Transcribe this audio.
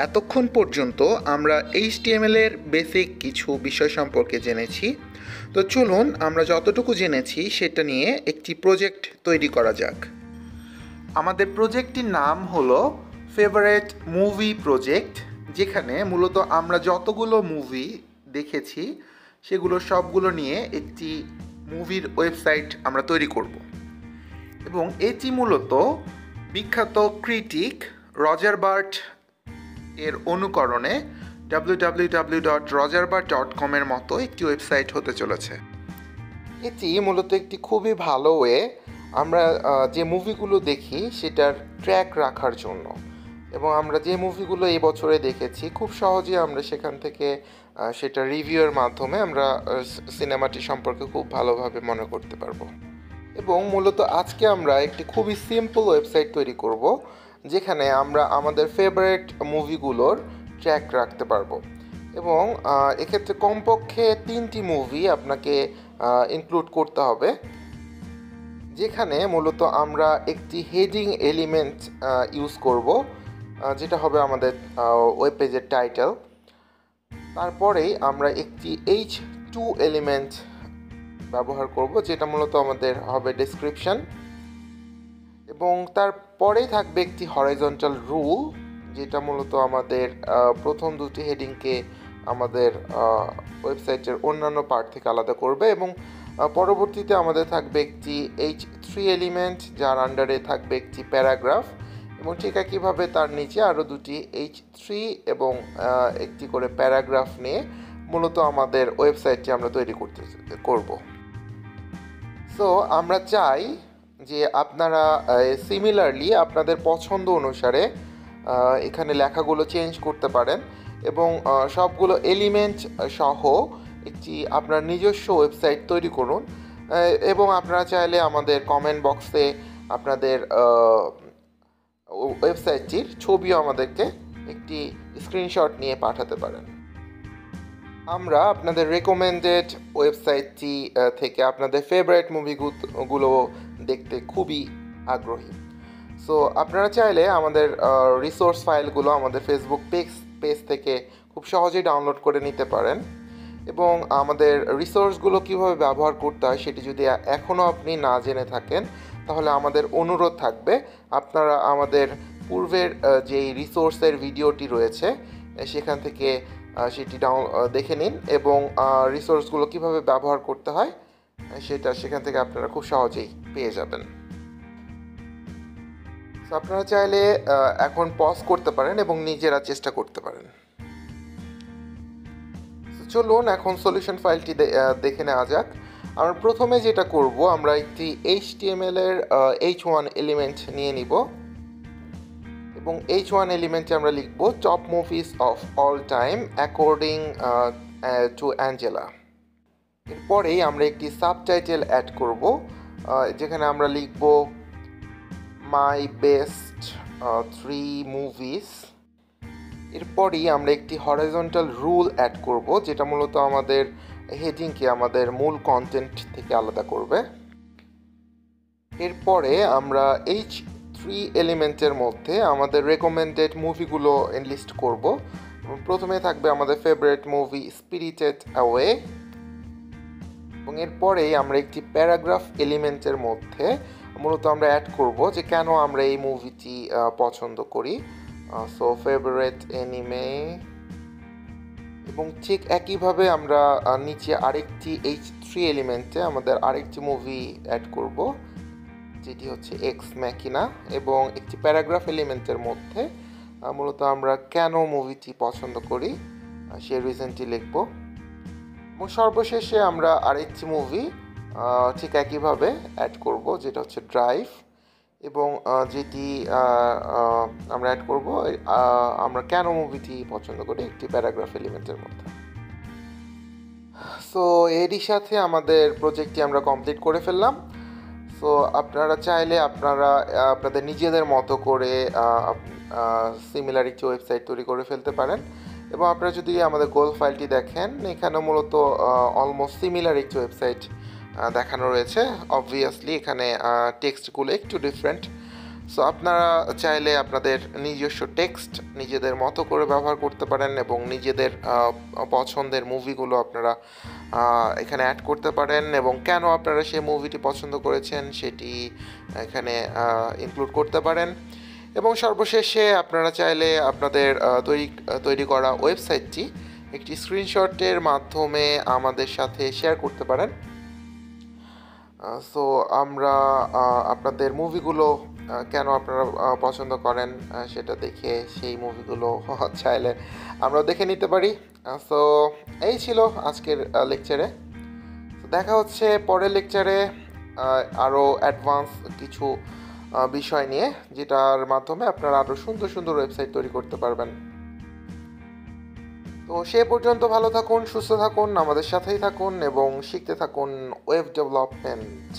এতক্ষণ পর্যন্ত আমরা HTML এর বেসিক কিছু বিষয় সম্পর্কে জেনেছি। তো চলুন আমরা যতটুকু জেনেছি সেটা নিয়ে একটি প্রজেক্ট তৈরি করা যাক। আমাদের প্রজেক্টটির নাম হলো ফেভারিট মুভি প্রজেক্ট, যেখানে মূলত আমরা যতগুলো মুভি দেখেছি সেগুলো সবগুলো নিয়ে একটি মুভির ওয়েবসাইট আমরা তৈরি করব। এবং এটি মূলত বিখ্যাত ক্রিটিক রজার বার্ট এর অনুকরণে www.rogerbart.com এর মতো একটি ওয়েবসাইট হতে চলেছে। এটি মূলত একটি খুবই ভালো ওয়ে আমরা যে মুভিগুলো দেখি সেটার ট্র্যাক রাখার জন্য, এবং আমরা যে মুভিগুলো এই বছরে দেখেছি খুব সহজে আমরা সেখান থেকে সেটা রিভিউয়ের মাধ্যমে আমরা সিনেমাটি সম্পর্কে খুব ভালোভাবে মনে করতে পারবো। এবং মূলত আজকে আমরা একটি খুবই সিম্পল ওয়েবসাইট তৈরি করব, যেখানে আমরা আমাদের ফেভারিট মুভিগুলোর ট্র্যাক রাখতে পারবো। এবং এক্ষেত্রে কমপক্ষে 3টি মুভি আপনাকে ইনক্লুড করতে হবে, যেখানে মূলত আমরা একটি হেডিং এলিমেন্ট ইউজ করব, যেটা হবে আমাদের ওয়েব পেজের টাইটেল। তারপরেই আমরা একটি H2 এলিমেন্ট ব্যবহার করব, যেটা মূলত আমাদের হবে ডেসক্রিপশন। এবং তারপরেই থাকবে একটি হরাইজন্টাল রুল, যেটা মূলত আমাদের প্রথম দুটি হেডিংকে আমাদের ওয়েবসাইটের অন্যান্য পার্ট থেকে আলাদা করবে। এবং পরবর্তীতে আমাদের থাকবে একটি H3 এলিমেন্ট, যার আন্ডারে থাকবে একটি প্যারাগ্রাফ, এবং ঠিক একইভাবে তার নিচে আরও দুটি H3 এবং একটি করে প্যারাগ্রাফ নিয়ে মূলত আমাদের ওয়েবসাইটটি আমরা তৈরি করব। সো আমরা চাই যে আপনারা সিমিলারলি আপনাদের পছন্দ অনুসারে এখানে লেখাগুলো চেঞ্জ করতে পারেন, এবং সবগুলো এলিমেন্ট সহ একটি আপনার নিজস্ব ওয়েবসাইট তৈরি করুন। এবং আপনারা চাইলে আমাদের কমেন্ট বক্সে আপনাদের ওয়েবসাইটটির ছবিও আমাদেরকে একটি স্ক্রিনশট নিয়ে পাঠাতে পারেন। আমরা আপনাদের রেকমেন্ডেড ওয়েবসাইটটি থেকে আপনাদের ফেভারিট মুভিগুলো দেখতে খুবই আগ্রহী। সো আপনারা চাইলে আমাদের রিসোর্স ফাইলগুলো আমাদের ফেসবুক পেজ থেকে খুব সহজেই ডাউনলোড করে নিতে পারেন। এবং আমাদের রিসোর্সগুলো কীভাবে ব্যবহার করতে হয় সেটি যদি এখনও আপনি না জেনে থাকেন, তাহলে আমাদের অনুরোধ থাকবে আপনারা আমাদের পূর্বের যেই রিসোর্সের ভিডিওটি রয়েছে সেখান থেকে সেটি দেখে নিন, এবং রিসোর্সগুলো কীভাবে ব্যবহার করতে হয় সেটা সেখান থেকে আপনারা খুব সহজেই পেয়ে যাবেন। সো আপনারা চাইলে এখন পজ করতে পারেন এবং নিজেরা চেষ্টা করতে পারেন। চলুন এখন সলিউশন ফাইলটি দেখে নেওয়া যাক। আমরা প্রথমে যেটা করব, আমরা একটি HTML এর H1 এলিমেন্ট নিয়ে নিব, এবং H1 এলিমেন্টে আমরা লিখব top movies of all time according to Angela. এরপরেই আমরা একটি সাবটাইটেল অ্যাড করব, যেখানে আমরা লিখব মাই বেস্ট 3 মুভিজ। এরপরই আমরা একটি হরাইজন্টাল রুল অ্যাড করব, যেটা মূলত আমাদের হেডিংকে আমাদের মূল কন্টেন্ট থেকে আলাদা করবে। এরপরে আমরা H3 এলিমেন্টের মধ্যে আমাদের রেকমেন্ডেড মুভিগুলো এনলিস্ট করব। প্রথমে থাকবে আমাদের ফেভারিট মুভি স্পিরিটেড অ্যাওয়ে, এবং এরপরেই আমরা একটি প্যারাগ্রাফ এলিমেন্টের মধ্যে মূলত আমরা অ্যাড করব যে কেন আমরা এই মুভিটি পছন্দ করি। সো ফেভারিট এনিমে, এবং ঠিক একইভাবে আমরা নিচে আরেকটি H3 এলিমেন্টে আমাদের আরেকটি মুভি অ্যাড করব, যেটি হচ্ছে এক্স ম্যাকিনা, এবং একটি প্যারাগ্রাফ এলিমেন্টের মধ্যে মূলত আমরা কেন মুভিটি পছন্দ করি সেই রিজনটি লিখব। এবং সর্বশেষে আমরা আরেকটি মুভি ঠিক একইভাবে অ্যাড করব, যেটা হচ্ছে ড্রাইভ, এবং যেটি আমরা অ্যাড করব আমরা কেন মুভিটি পছন্দ করি একটি প্যারাগ্রাফ এলিমেন্টের মধ্যে। সো এরই সাথে আমাদের প্রজেক্টটি আমরা কমপ্লিট করে ফেললাম। সো আপনারা চাইলে আপনাদের নিজেদের মতো করে সিমিলার একটি ওয়েবসাইট তৈরি করে ফেলতে পারেন। এবং আপনারা যদি আমাদের গোল ফাইলটি দেখেন, এখানে মূলত অলমোস্ট সিমিলার একটি ওয়েবসাইট দেখানো রয়েছে। অবভিয়াসলি এখানে টেক্সটগুলো একটু ডিফারেন্ট। সো আপনারা চাইলে আপনাদের নিজস্ব টেক্সট নিজেদের মতো করে ব্যবহার করতে পারেন এবং নিজেদের পছন্দের মুভিগুলো আপনারা এখানে অ্যাড করতে পারেন এবং কেন আপনারা সেই মুভিটি পছন্দ করেছেন সেটি এখানে ইনক্লুড করতে পারেন। এবং সর্বশেষে আপনারা চাইলে আপনাদের তৈরি করা ওয়েবসাইটটি একটি স্ক্রিনশটের মাধ্যমে আমাদের সাথে শেয়ার করতে পারেন। সো আমরা আপনাদের মুভিগুলো কেন আপনারা পছন্দ করেন সেটা দেখে সেই মুভিগুলো চাইলে আমরা দেখে নিতে পারি। সো এই ছিল আজকের লেকচারে। দেখা হচ্ছে পরের লেকচারে আরও অ্যাডভান্স কিছু বিষয় নিয়ে, যেটার মাধ্যমে আপনারা আরও সুন্দর সুন্দর ওয়েবসাইট তৈরি করতে পারবেন। তো সে পর্যন্ত ভালো থাকুন, সুস্থ থাকুন, আমাদের সাথেই থাকুন এবং শিখতে থাকুন ওয়েব ডেভেলপমেন্ট।